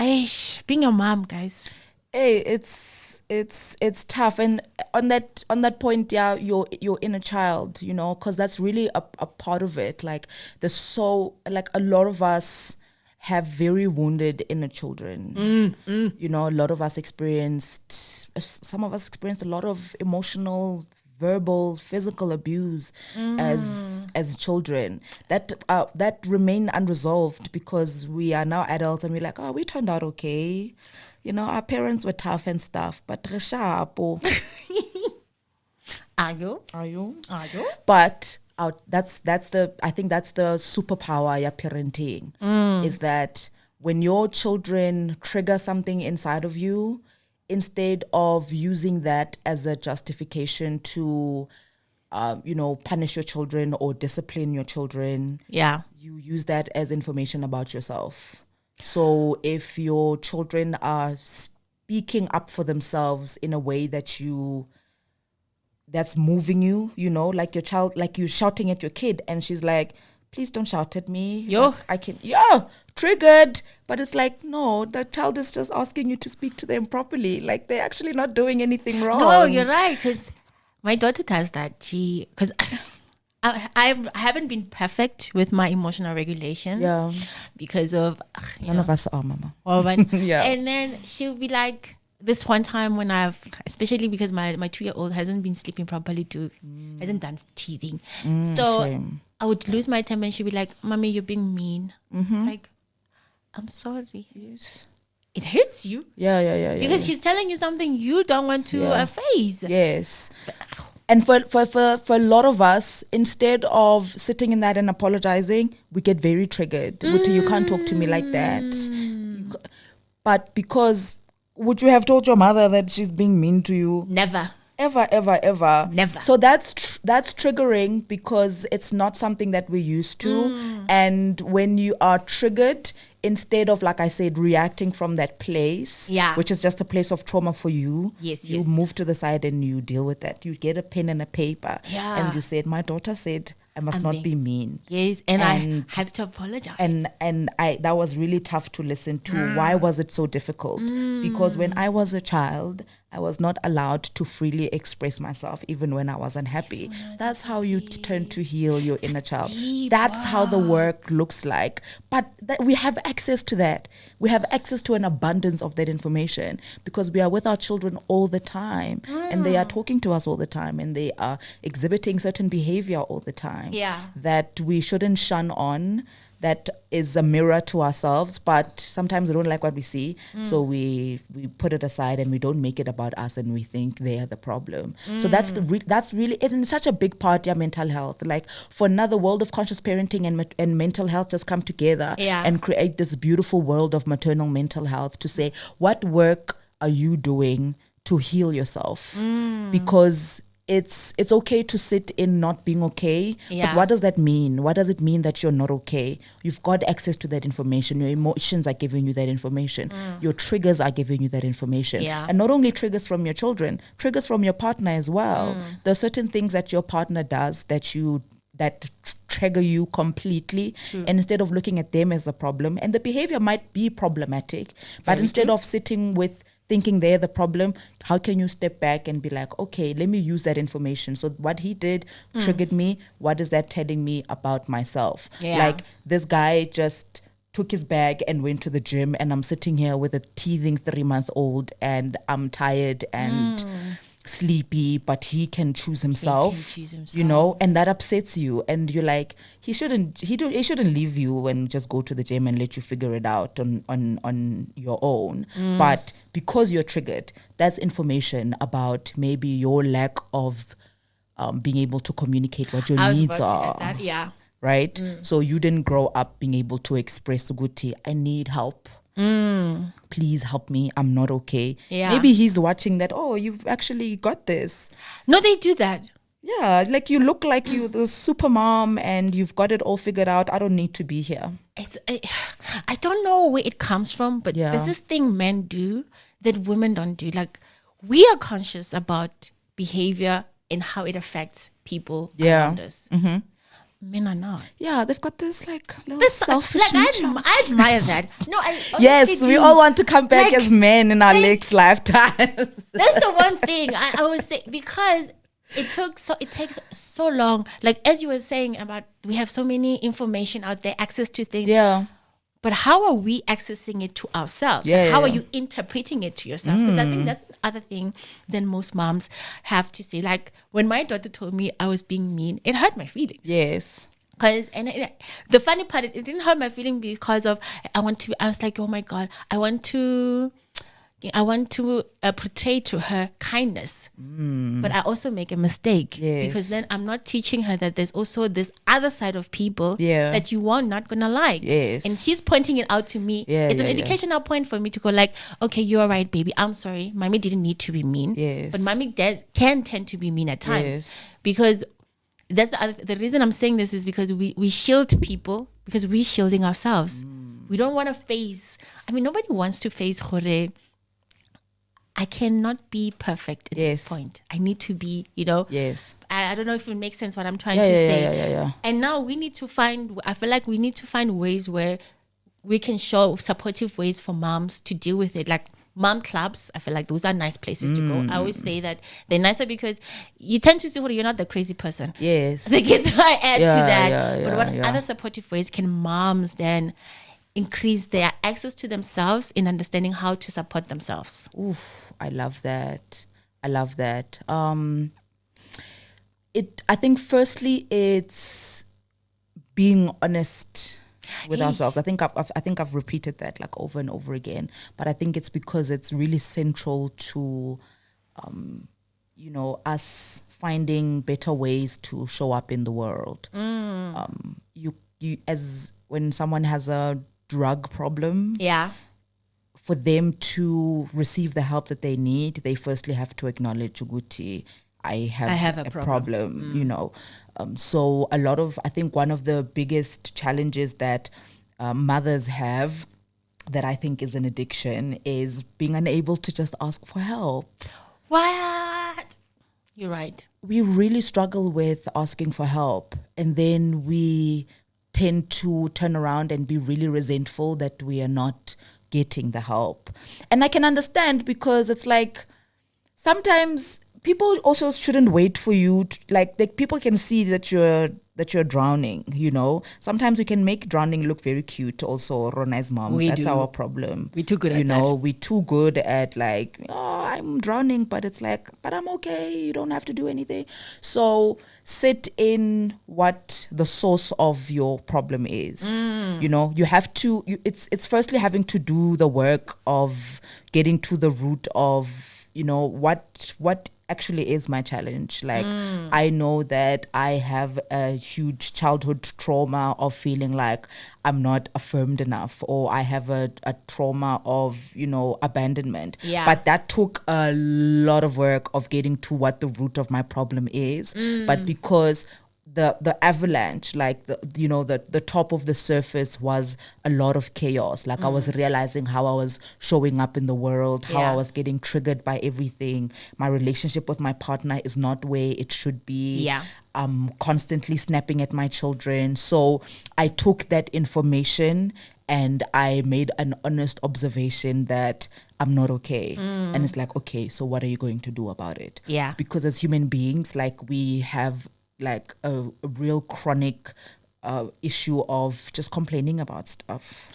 being a mom, guys. Hey, it's tough, and on that point, yeah, your inner child, you know, because that's really a part of it. Like there's so like a lot of us have very wounded inner children. You know, a lot of us some of us experienced a lot of emotional, verbal, physical abuse as children that remain unresolved because we are now adults and we're like, oh, we turned out okay. You know, our parents were tough and stuff, but reshapo. Are you? Are you? But I think that's the superpower of parenting is that when your children trigger something inside of you, instead of using that as a justification to, punish your children or discipline your children, yeah, you use that as information about yourself. So if your children are speaking up for themselves in a way that's moving you, you know, like your child, like you shouting at your kid and she's like, please don't shout at me. Yo. Like, triggered. But it's like, no, the child is just asking you to speak to them properly. Like they're actually not doing anything wrong. No, you're right. Because my daughter does that. Because I haven't been perfect with my emotional regulation. Yeah. Because of None of us are, Mama. Yeah. And then she'll be like, this one time when especially because my 2-year-old hasn't been sleeping properly hasn't done teething. So shame. I would lose my temper and she'd be like, Mommy, you're being mean. It's like, I'm sorry. Yes. It hurts you. Yeah. Because she's telling you something you don't want to face. Yes. And for a lot of us, instead of sitting in that and apologizing, we get very triggered. You can't talk to me like that. But because, would you have told your mother that she's being mean to you? Never. Ever. Never. So that's triggering because it's not something that we're used to. And when you are triggered, instead of, like I said, reacting from that place, which is just a place of trauma for you, you move to the side and you deal with that. You get a pen and a paper and you said, my daughter said, I must not be mean. Yes, and I have to apologize. And that was really tough to listen to. Why was it so difficult? Because when I was a child, I was not allowed to freely express myself, even when I was unhappy. That's how you turn to heal your inner child. That's how the work looks like. But we have access to that. We have access to an abundance of that information because we are with our children all the time. And they are talking to us all the time. And they are exhibiting certain behavior all the time. That we shouldn't shun on. That is a mirror to ourselves, but sometimes we don't like what we see, so we put it aside and we don't make it about us, and we think they are the problem. So that's really it, and it's such a big part of mental health. Like for another world of conscious parenting and mental health just come together and create this beautiful world of maternal mental health to say, what work are you doing to heal yourself? Because it's okay to sit in not being okay, but what does that mean? What does it mean that you're not okay? You've got access to that information. Your emotions are giving you that information. Your triggers are giving you that information. And not only triggers from your children, triggers from your partner as well. There are certain things that your partner does that trigger you completely. And instead of looking at them as a problem, and the behavior might be problematic, but instead of sitting with thinking they're the problem, how can you step back and be like, okay, let me use that information. So what he did triggered me. What is that telling me about myself? Like this guy just took his bag and went to the gym, and I'm sitting here with a teething 3-month-old, and I'm tired and sleepy, but he can choose himself, you know, and that upsets you, and you're like, he shouldn't leave you and just go to the gym and let you figure it out on your own. But because you're triggered, that's information about maybe your lack of being able to communicate what your needs are. Right? So you didn't grow up being able to express, Guti, I need help. Please help me. I'm not okay. Maybe he's watching that. Oh, you've actually got this. No, they do that. Yeah, like you look like you the super mom and you've got it all figured out. I don't need to be here. I don't know where it comes from, but there's this thing men do that women don't do. Like, we are conscious about behavior and how it affects people around us. Men are not. Yeah, they've got this like little selfish nature. I admire that. No, yes, we all want to come back as men in our next lifetime. That's the one thing I would say, because it takes so long. Like as you were saying about, we have so many information out there, access to things. Yeah. But how are we accessing it to ourselves? How are you interpreting it to yourself? Because I think that's the other thing that most moms have to say. Like when my daughter told me I was being mean, it hurt my feelings. Yes. The funny part, it didn't hurt my feeling because of, I was like, oh my God, I want to portray to her kindness, but I also make a mistake because then I'm not teaching her that there's also this other side of people that you are not gonna like. And she's pointing it out to me. It's an educational point for me to go like, okay, you're right, baby. I'm sorry. Mommy didn't need to be mean, but mommy can tend to be mean at times because that's the reason I'm saying this is because we shield people because we're shielding ourselves. We don't want to face. I mean, nobody wants to face Hore. I cannot be perfect at this point. I need to be, I don't know if it makes sense what I'm trying to say. And now I feel like we need to find ways where we can show supportive ways for moms to deal with it. Like mom clubs, I feel like those are nice places to go. I always say that they're nicer because you tend to see you're not the crazy person. Yes. So I add to that. But what other supportive ways can moms then increase their access to themselves in understanding how to support themselves? Oof, I love that. I think firstly it's being honest with ourselves. I think I've repeated that like over and over again, but I think it's because it's really central to us finding better ways to show up in the world. You as when someone has a drug problem, for them to receive the help that they need, they firstly have to acknowledge Uguti, I have a problem. You know. So I think one of the biggest challenges that mothers have, that I think is an addiction, is being unable to just ask for help. What? You're right. We really struggle with asking for help, and then we tend to turn around and be really resentful that we are not getting the help. And I can understand, because it's like sometimes people also shouldn't wait for you to, like people can see that you're drowning, you know. Sometimes we can make drowning look very cute also, Rona as moms. That's our problem. We're too good at that. You know, that. we're too good at like, oh, I'm drowning, but it's like, but I'm okay. You don't have to do anything. So sit in what the source of your problem is. You know, you have to, it's firstly having to do the work of getting to the root of, you know, what actually is my challenge. Like, I know that I have a huge childhood trauma of feeling like I'm not affirmed enough, or I have a trauma of, you know, abandonment. Yeah. But that took a lot of work of getting to what the root of my problem is. But because the avalanche, like the top of the surface was a lot of chaos. Like I was realizing how I was showing up in the world, how I was getting triggered by everything. My relationship with my partner is not where it should be. Yeah. I'm constantly snapping at my children. So I took that information and I made an honest observation that I'm not okay. And it's like, okay, so what are you going to do about it? Yeah. Because as human beings, like we have like a real chronic issue of just complaining about stuff.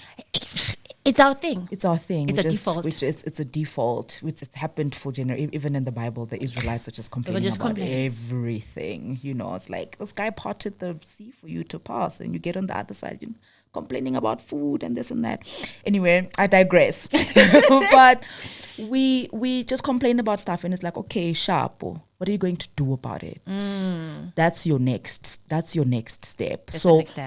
It's our thing. It's our thing. It's a default. It's a default. It's happened for even in the Bible, the Israelites are just complaining about everything. You know, it's like this guy parted the sea for you to pass, and you get on the other side, you know, complaining about food and this and that. Anyway, I digress. But we just complain about stuff, and it's like, okay, sharp. What are you going to do about it? That's your next step. That's so next step.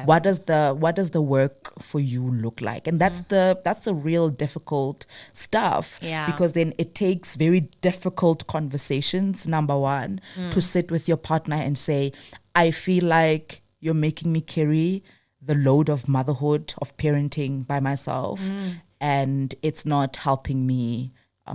what does the work for you look like? And that's the real difficult stuff. Yeah. Because then it takes very difficult conversations, number one, to sit with your partner and say, I feel like you're making me carry the load of motherhood, of parenting by myself, and it's not helping me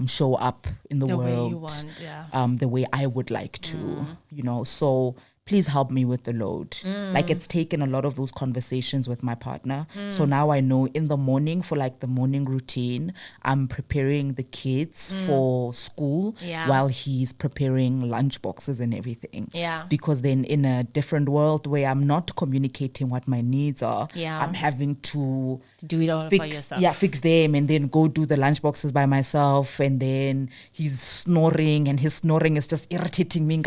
show up in the world way you want, the way I would like to, you know. So please help me with the load. Like it's taken a lot of those conversations with my partner. So now I know in the morning, for like the morning routine, I'm preparing the kids for school while he's preparing lunch boxes and everything. Yeah. Because then in a different world where I'm not communicating what my needs are, I'm having to do it all for yourself. Yeah, fix them and then go do the lunch boxes by myself. And then he's snoring, and his snoring is just irritating me.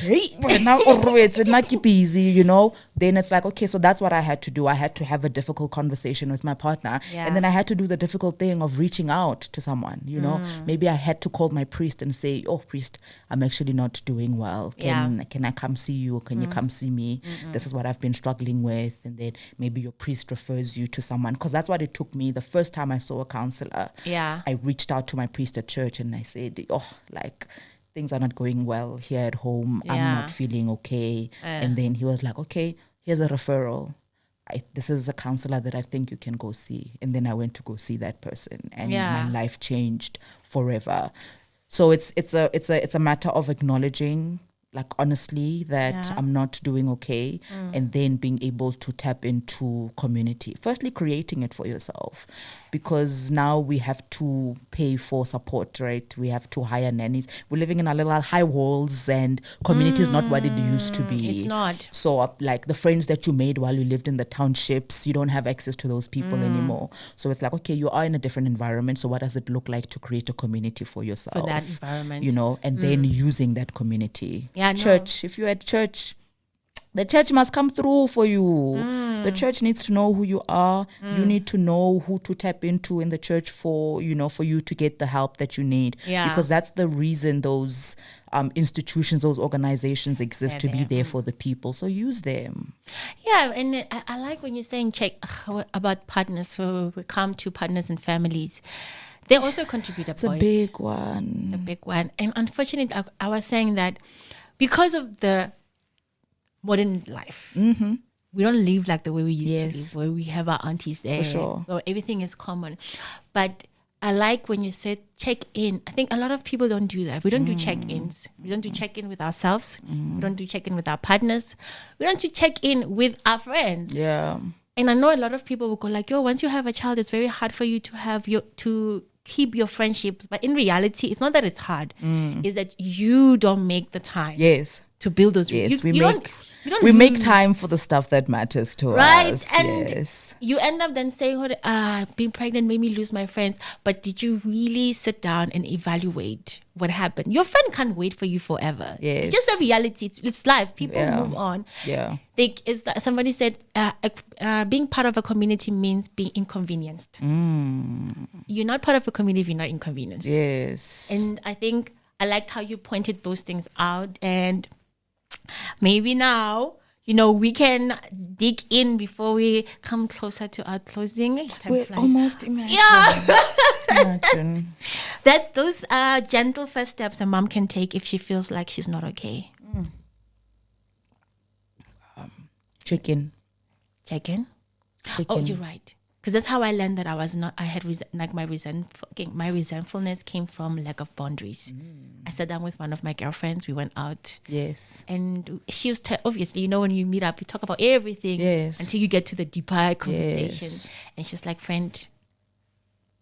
It's not busy, you know. Then it's like, okay, so that's what I had to do. I had to have a difficult conversation with my partner, and then I had to do the difficult thing of reaching out to someone, you know. Maybe I had to call my priest and say, oh, priest, I'm actually not doing well. Can I come see you? Can you come see me? This is what I've been struggling with. And then maybe your priest refers you to someone, because that's what it took me the first time I saw a counselor. I reached out to my priest at church and I said, oh, like, things are not going well here at home. I'm not feeling okay. And then he was like, okay, here's a referral. This is a counselor that I think you can go see. And then I went to go see that person, and my life changed forever. So it's a matter of acknowledging, like, honestly, that I'm not doing okay, and then being able to tap into community. Firstly, creating it for yourself, because now we have to pay for support, right? We have to hire nannies. We're living in our little high walls, and community is not what it used to be. It's not. So, like, the friends that you made while you lived in the townships, you don't have access to those people anymore. So it's like, okay, you are in a different environment. So what does it look like to create a community for yourself? For that environment. You know, and then using that community. Yeah, church, if you're at church, the church must come through for you. The church needs to know who you are. You need to know who to tap into in the church for, you know, for you to get the help that you need. Because that's the reason those institutions, those organizations exist to They're be there. there for the people. So use them. Yeah, and I like when you're saying check about partners. So we come to partners and families. They also contribute a It's a point. big one. The big one. And unfortunately, I was saying that because of the modern life, we don't live like the way we used to live, where we have our aunties there. For sure. Where everything is common. But I like when you said check in. I think a lot of people don't do that. We don't do check-ins. We don't do check-in with ourselves. We don't do check-in with our partners. We don't do check-in with our friends. Yeah. And I know a lot of people will go like, yo, once you have a child, it's very hard for you to keep your friendship. But in reality, it's not that it's hard. It's that you don't make the time Yes. to build those. Yes. You don't We make lose. time for the stuff that matters to Right, us. and Yes. you end up then saying, being pregnant made me lose my friends. But did you really sit down and evaluate what happened? Your friend can't wait for you forever. Yes. It's just a reality. It's life. People move on. Yeah. Somebody said, being part of a community means being inconvenienced. You're not part of a community if you're not inconvenienced. Yes. And I think I liked how you pointed those things out. And maybe now, we can dig in before we come closer to our closing. Time We're flies. almost imagine. Yeah. Imagine. That's those gentle first steps a mom can take if she feels like she's not okay. Check in. Check in. Check Oh, in. you're right. Because that's how I learned that my resentfulness came from lack of boundaries. I sat down with one of my girlfriends. We went out. Yes. And she was obviously, when you meet up, you talk about everything Yes. until you get to the deeper conversation. Yes. And she's like, friend,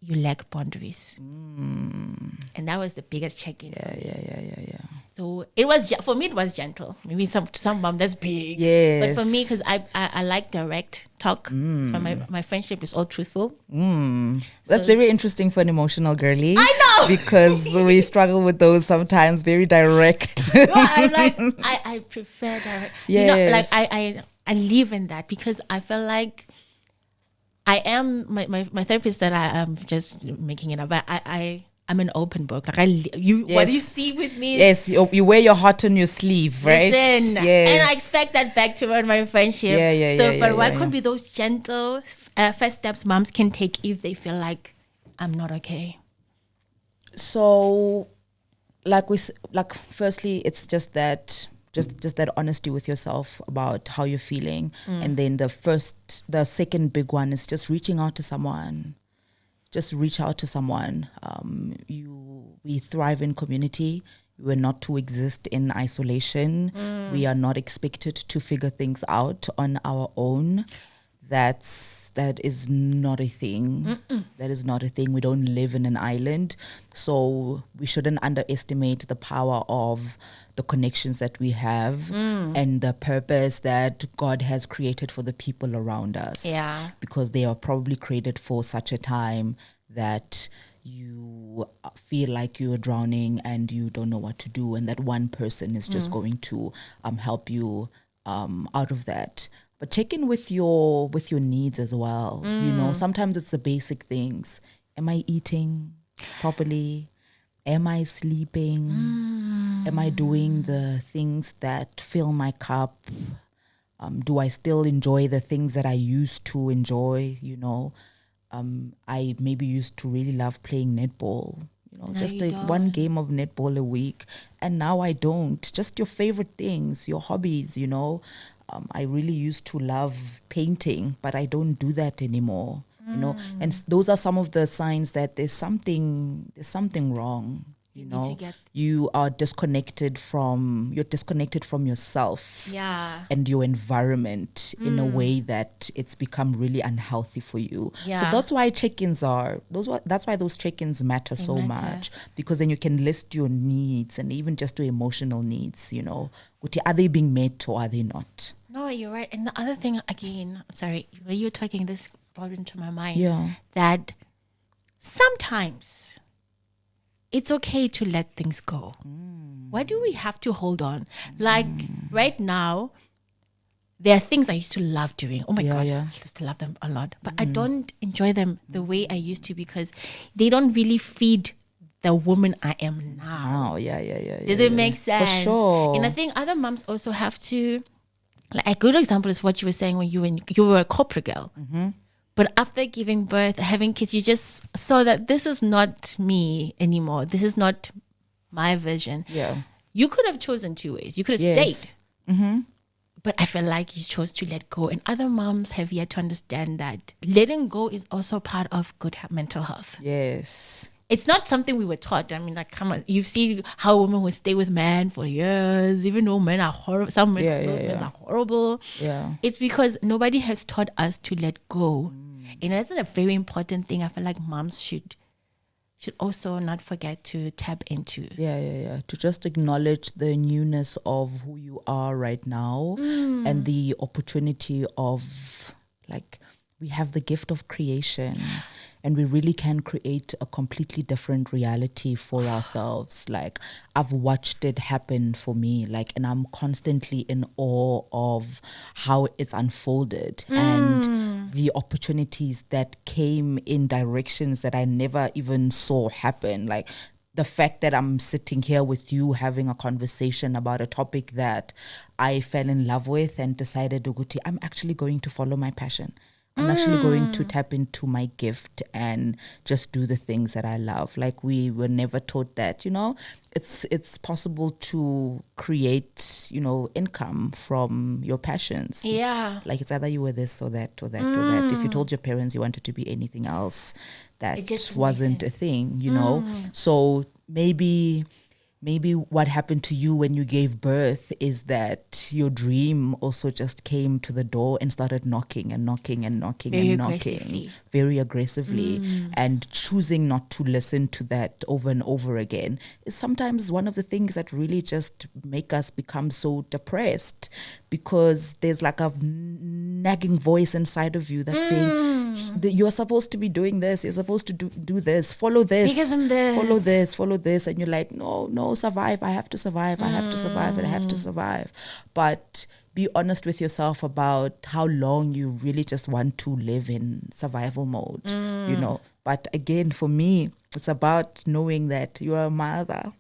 you lack boundaries. And that was the biggest check-in. Yeah. So it was, for me, it was gentle. Maybe to some mom, that's big. Yes. But for me, because I like direct talk. So my friendship is all truthful. That's very interesting for an emotional girly. I know. Because we struggle with those sometimes, very direct. No, I'm like, I prefer direct. Yes. I live in that because I feel like I am my therapist that I am just making it up. But I'm an open book. Like what do you see with me? Yes, you wear your heart on your sleeve, right? Listen, yes. and I expect that back to my friendship. Yeah, what could be those gentle first steps moms can take if they feel like I'm not okay? So, firstly, it's just that. Just that honesty with yourself about how you're feeling. And then the second big one is just reaching out to someone. Just reach out to someone. We thrive in community. We're not to exist in isolation. We are not expected to figure things out on our own. That is not a thing. That is not a thing. We don't live in an island. So we shouldn't underestimate the power of the connections that we have and the purpose that God has created for the people around us. Yeah. Because they are probably created for such a time that you feel like you're drowning and you don't know what to do, and that one person is just going to help you out of that. But check in with your needs as well. Sometimes it's the basic things. Am I eating properly? Am I sleeping? Am I doing the things that fill my cup? Do I still enjoy the things that I used to enjoy? I maybe used to really love playing netball. Just one game of netball a week. And now I don't. Just your favorite things, your hobbies, I really used to love painting, but I don't do that anymore. And those are some of the signs that there's something wrong. You are disconnected from yourself. Yeah. And your environment in a way that it's become really unhealthy for you. Yeah. So that's why check-ins that's why those check-ins matter so much, because then you can list your needs and even just your emotional needs, are they being met or are they not? No, you're right. And the other thing, again, I'm sorry, when you were talking, this brought into my mind that sometimes it's okay to let things go. Why do we have to hold on? Like right now, there are things I used to love doing. Oh my God, I used to love them a lot. But I don't enjoy them the way I used to because they don't really feed the woman I am now. Oh, yeah. Does it make sense? For sure. And I think other moms also have to, like a good example is what you were saying when you were a corporate girl. Mm-hmm. But after giving birth, having kids, you just saw that this is not me anymore. This is not my vision. Yeah. You could have chosen two ways. You could have Yes. stayed. Mm-hmm. But I feel like you chose to let go. And other moms have yet to understand that letting go is also part of good mental health. Yes. It's not something we were taught. I mean, like, come on. You've seen how women will stay with men for years, even though men are horrible. Some men, men are horrible. Yeah. It's because nobody has taught us to let go. And that's a very important thing I feel like moms should also not forget to tap into. Yeah. To just acknowledge the newness of who you are right now and the opportunity of, like, we have the gift of creation and we really can create a completely different reality for ourselves. Like, I've watched it happen for me, like, and I'm constantly in awe of how it's unfolded and the opportunities that came in directions that I never even saw happen. Like, the fact that I'm sitting here with you having a conversation about a topic that I fell in love with and decided, Uguti, I'm actually going to follow my passion. I'm actually going to tap into my gift and just do the things that I love. Like, we were never taught that, it's possible to create, income from your passions. Yeah. Like, it's either you were this or that or that or that. If you told your parents you wanted to be anything else, that It just wasn't a thing, So maybe what happened to you when you gave birth is that your dream also just came to the door and started knocking and knocking and knocking very and knocking aggressively. Very aggressively. And choosing not to listen to that over and over again is sometimes one of the things that really just make us become so depressed, because there's like a nagging voice inside of you that's saying, you're supposed to be doing this, you're supposed to do this, follow this, Bigger than this. follow this, and you're like, no, survive, I have to survive, I have to survive, and I have to survive. But be honest with yourself about how long you really just want to live in survival mode, But again, for me, it's about knowing that you are a mother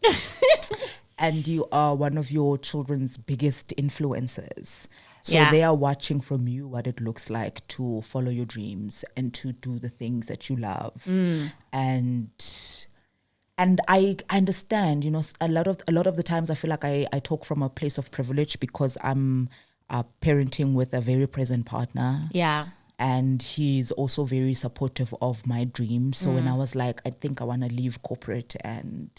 and you are one of your children's biggest influencers. So they are watching from you what it looks like to follow your dreams and to do the things that you love. And I understand, a lot of the times I feel like I talk from a place of privilege because I'm parenting with a very present partner. Yeah. And he's also very supportive of my dreams. So when I was like, I think I want to leave corporate and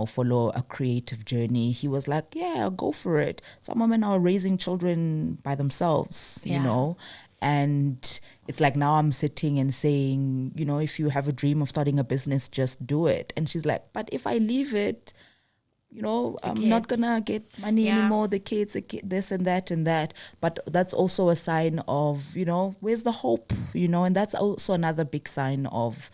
follow a creative journey, he was like, yeah, go for it. Some women are raising children by themselves, and it's like, now I'm sitting and saying, if you have a dream of starting a business, just do it. And she's like, but if I leave it, I'm not gonna get money anymore, the kids, this and that. But that's also a sign of, where's the hope, and that's also another big sign of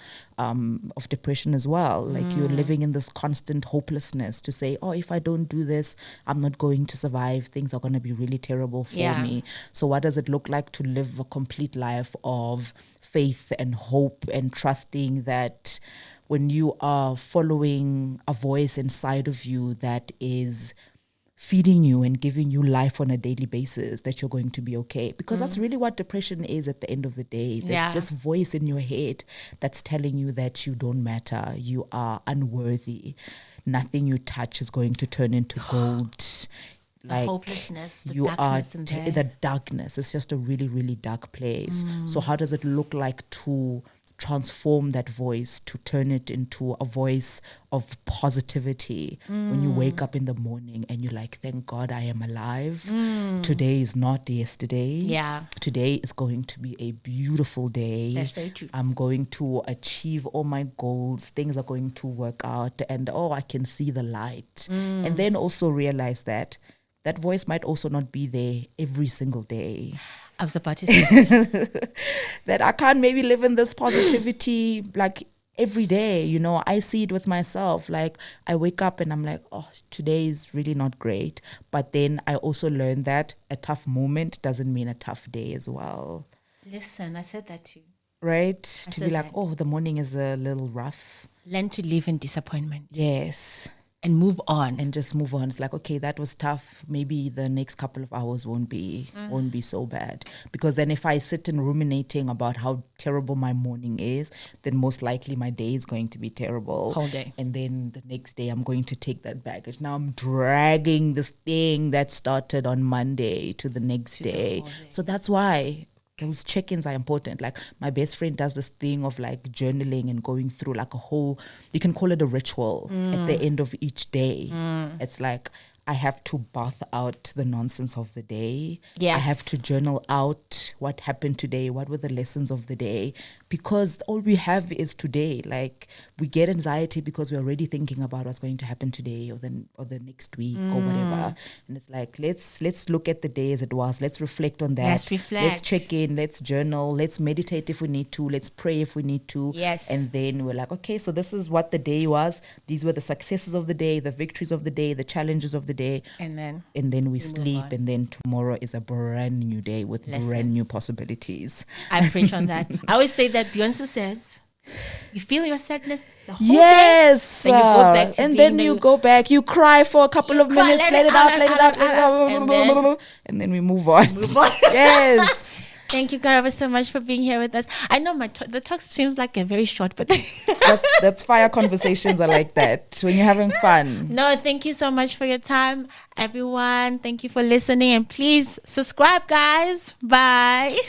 depression as well. Like, you're living in this constant hopelessness to say, oh, if I don't do this, I'm not going to survive, things are going to be really terrible for me. So what does it look like to live a complete life of faith and hope and trusting that when you are following a voice inside of you that is feeding you and giving you life on a daily basis, that you're going to be okay? Because that's really what depression is at the end of the day. There's this voice in your head that's telling you that you don't matter, you are unworthy, nothing you touch is going to turn into gold. Like, the hopelessness, the you darkness are the darkness. It's just a really, really dark place. So how does it look like to transform that voice, to turn it into a voice of positivity when you wake up in the morning and you're like, thank God I am alive. Today is not yesterday. Today is going to be a beautiful day. That's very true. I'm going to achieve all my goals, things are going to work out, and I can see the light. And then also realize that voice might also not be there every single day. I was about to say that. That I can't maybe live in this positivity like every day. I see it with myself. Like, I wake up and I'm like, oh, today is really not great. But then I also learned that a tough moment doesn't mean a tough day as well. Listen, I said that too. right? To be said like, that. oh, the morning is a little rough. Learn to live in disappointment Yes. and move on. And just move on. It's like, okay, that was tough. Maybe the next couple of hours won't be so bad. Because then if I sit and ruminating about how terrible my morning is, then most likely my day is going to be terrible. Whole day. And then the next day I'm going to take that baggage. Now I'm dragging this thing that started on Monday to the next day. So that's why those check-ins are important. Like my best friend does this thing of like journaling and going through like a whole, you can call it a ritual at the end of each day. It's like, I have to bath out the nonsense of the day. Yes. I have to journal out what happened today, what were the lessons of the day, because all we have is today. Like we get anxiety because we're already thinking about what's going to happen today or the next week or whatever. And it's like, let's look at the day as it was. Let's reflect on that. Let's reflect. Let's check in. Let's journal. Let's meditate if we need to. Let's pray if we need to. Yes. And then we're like, okay, so this is what the day was. These were the successes of the day, the victories of the day, the challenges of the day. And then We sleep, and then tomorrow is a brand new day with brand new possibilities. I preach on that. I always say that Beyonce says, you feel your sadness the whole Yes. day. Then you go back to and being then you go back, you cry for a couple of cry, minutes, let it out, and and then we move on. Move on. Yes. Thank you, Karabo, so much for being here with us. I know the talk seems like a very short, but That's fire conversations are like that when you're having fun. no, thank you so much for your time, everyone. Thank you for listening, and please subscribe, guys. Bye.